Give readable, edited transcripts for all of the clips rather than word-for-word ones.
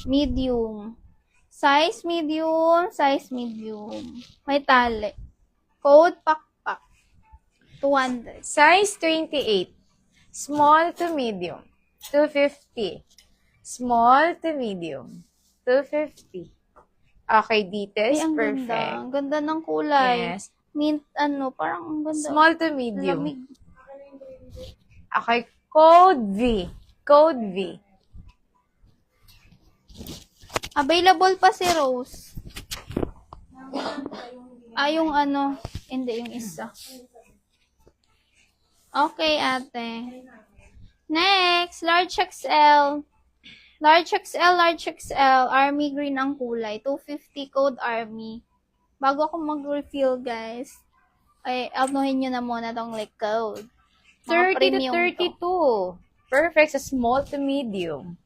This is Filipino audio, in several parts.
Medium. Size medium, size medium. May tali. Code pakpak. 200. Size 28. Small to medium. 250. Small to medium. 250. Okay, Ay, details. ang Perfect. ganda. Ang ganda ng kulay. Yes. Mint, parang ang ganda. Small to medium. Lamig. Okay, code V. Code V. Available pa si Rose. Yung hindi, yung isa. Okay, ate. Next, large XL. Large XL, large XL. Army green ang kulay. 250 code Army. Bago ako mag-refill, guys, ay anuhin nyo na muna tong like code. 30 to 32. Perfect sa small to medium.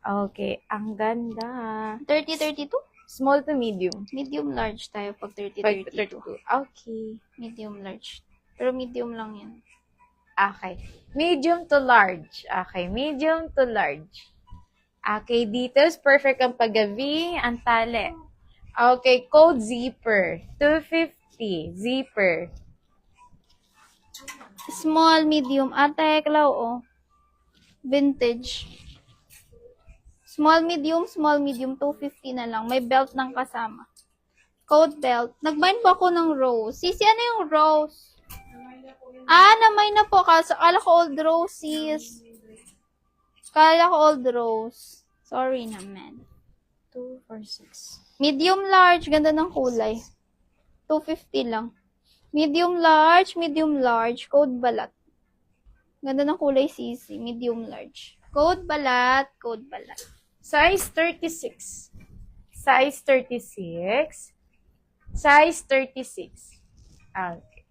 Okay, ang ganda. 30-32? Small to medium. Medium large tayo pag 30-32. 32. Okay. Medium large. Pero medium lang yan. Okay. Medium to large. Okay, medium to large. Okay, details. Perfect ang pag-V. Ang tali. Okay, code zipper. 250. Zipper. Small, medium. Ate, Klaw, vintage. Small, medium, 250 na lang. May belt ng kasama. Code belt. Nag-bind ba ako ng rose? Sisi, ano yung rose? Namay na po. Kala ko old rose, sis. Kala ko old rose. Sorry naman. 246. Medium large. Ganda ng kulay. 250 lang. Medium large. Code balat. Ganda ng kulay, sisi. Medium large. Code balat. Size 36. Size 36. Size 36. Okay.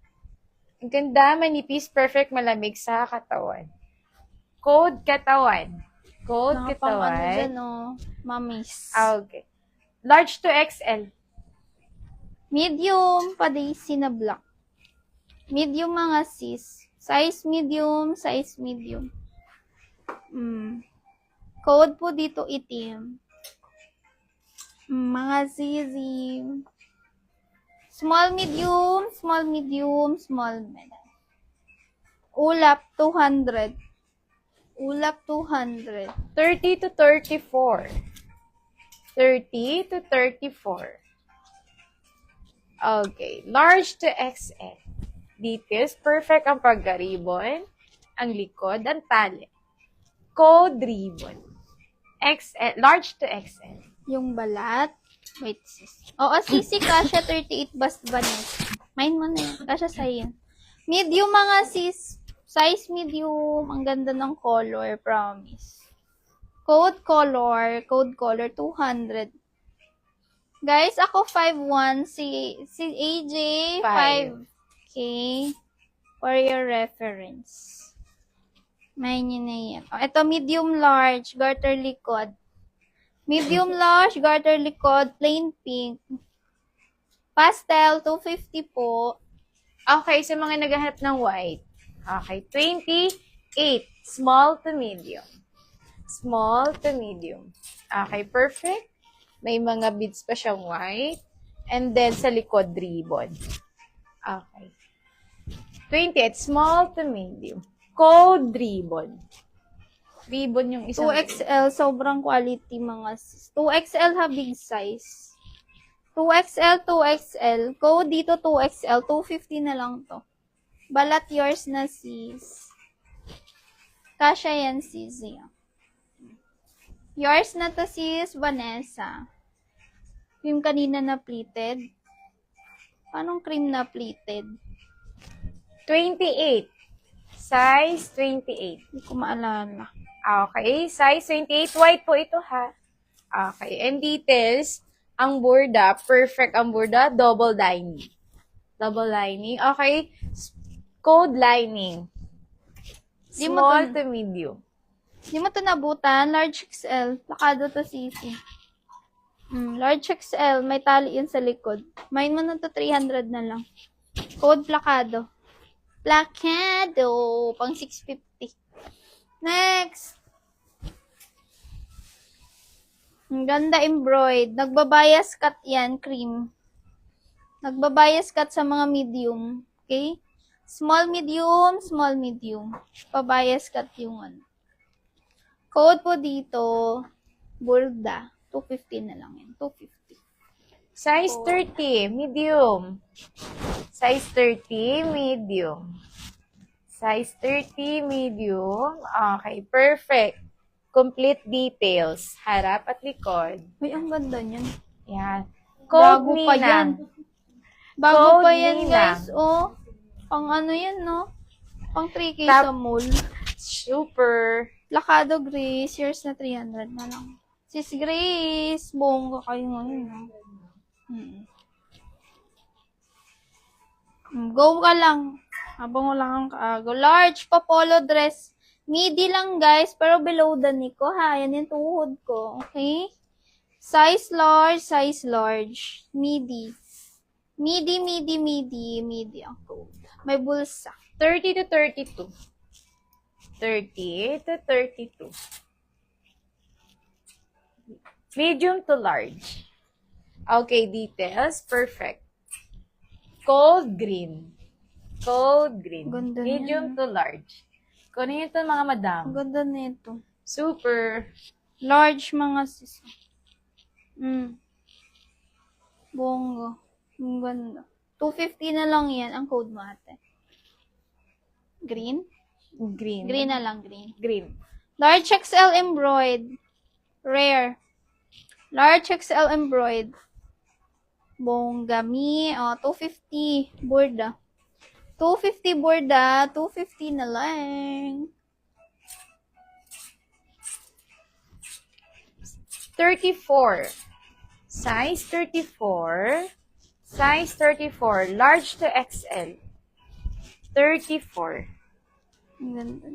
Ang ganda, manipis, perfect, malamig sa katawan. Code katawan. Code Nakapang katawan. dyan, mamis. Okay. Large to XL. Medium, pa-daisy na black. Medium mga sis. Size medium. Code po dito itim. Mga zizi. Small, medium, small, med. Ulap, 200. 30 to 34. 30 to 34. Okay. Large to XL. Details. Perfect ang pagka-ribbon. Ang likod. Ang tali. Code ribbon. XL. Large to XL. Yung balat. Wait, sis. Sisi, kasha 38 bust banis. Mine mo na yun. Kasha sa'yo. Medium mga sis. Size medium. Ang ganda ng color. Promise. Code color. 200. Guys, ako 5'1". Si AJ, 5K. For your reference. May nyo na yan. Ito, medium large. Garter likod. Medium large, garter likod, plain pink. Pastel, 250 po. Okay, sa mga naghahanap ng white. Okay, 28. Small to medium. Small to medium. Okay, perfect. May mga beads pa siyang white. And then, sa likod, ribbon. Okay. 28. Small to medium. Code ribbon. Ribbon yung isang. 2XL, sobrang quality mga sis. 2XL ha, big size. 2XL. Code dito 2XL, 250 na lang to. Balat yours na sis. Kasha yan sis. Yours na to sis, Vanessa. Yung kanina na pleated. Anong cream na pleated? 28. Size 28. Hindi ko maalala. Okay, size 28. White po ito ha. Okay, and details. Ang burda, perfect ang burda. Double lining. Okay, code lining. Small to medium. Di mo ito nabutan. Large XL. Plakado to sisi. Large XL. May tali yun sa likod. Mine mo na to 300 na lang. Code plakado. Pang 650. Next. Ang ganda embroid. Nagbabias cut yan, cream. Nagbabias cut sa mga medium. Okay? Small, medium, small, medium. Pabias cut yung ano. Code po dito, Burda. 250 na lang yan. 250. Size 30, medium. Size 30, medium. Size 30, medium. Okay, perfect. Complete details. Harap at likod. Uy, ang ganda niyan. Yan. Code Bago pa yan. Ninang. Bago Code pa yan, Ninang. guys. Oh, pang ano yan, no? Pang 3K Tap- sa mall. Super. Lakado Grace, yours na 300 na lang. Sis Grace, bongga kayo ngayon, no? Go ka lang. Habang wala kang kaago. Large pa polo dress. Midi lang, guys, pero below the knee ko, ha? Yan yung tuhod ko, okay? Size large. Midi. Midi ang code. May bulsa. 30 to 32. 30 to 32. Medium to large. Okay, details. Perfect. Cold green. Ganda Medium niyan. to large. Kunin ito mga madam. Ang ganda nito. Super. Large mga sis. Bongga. Ang ganda. 250 na lang yan. Ang code mo ate. Green? Green. Green na lang, green. Green. Large XL embroid. Rare. Large XL embroid. Bonggami. 250. Borda. 250 borda. 250 na lang. 34. Size 34. Size 34. Large to XL. 34. Ang ganda.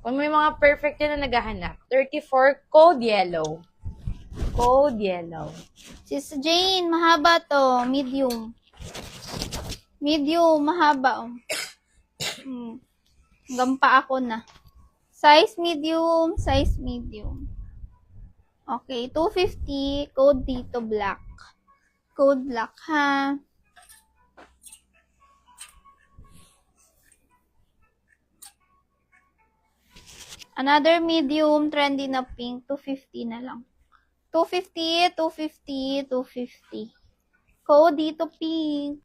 Kung may mga perfect yun na naghahanap. 34, cold yellow. Cold yellow. Sis Jane, mahaba to. Medium. Medium, mahaba. Gampa ako na. Size medium. Okay, 250. Code dito, black. Code black, ha? Another medium, trendy na pink. 250 na lang. 250. Code dito, pink.